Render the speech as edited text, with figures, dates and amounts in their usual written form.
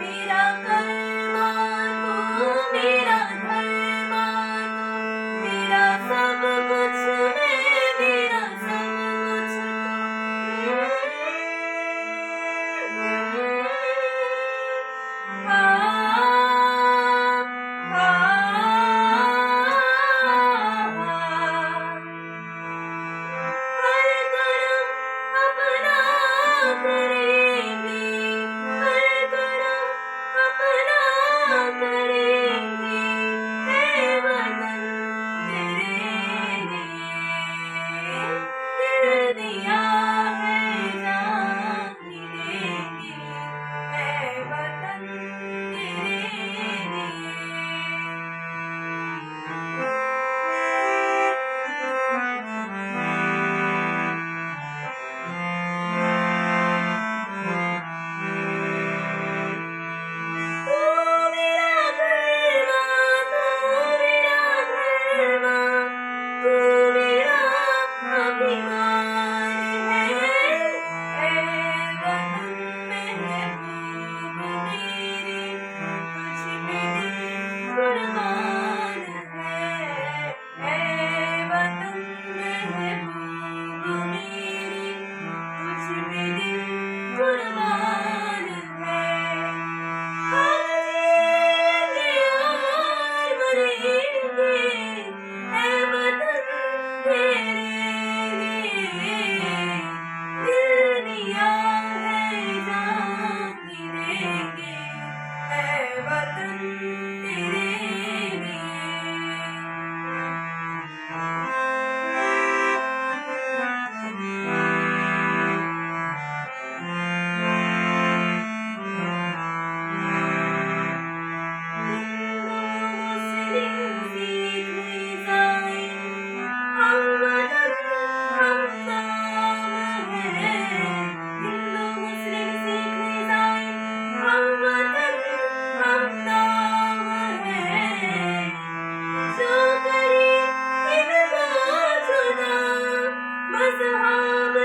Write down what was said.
मेरा कर्मा तू, मेरा धर्मा तू, मेरा सब कुछ मैं, मेरा सब कुछ तू। हर करम अपना करेंगे, हर करम अपना करेंगे, है वतन तेरे लिए, दिल दिया है जान भी देंगे, है वतन तेरे लिए। तू मेरा कर्मा, तू मेरा धर्मा, तू मेरा अभिमान है वतन महबूब मेरे, तुझ पे दिल कुर्बान है वतन महबूब मेरे, तुझ पे दिल कुर्बान है। हम जिएंगे और मरेंगे, है वतन तेरे लिए, दिल दिया है जान भी देंगे, है वतन तेरे लिए। मुस्लिम सिख ईसाई हम वतन हम नाम है, हिंदू मुस्लिम सिख ईसाई हम वतन हम नाम है। जो करे इनको जुदा मज़हब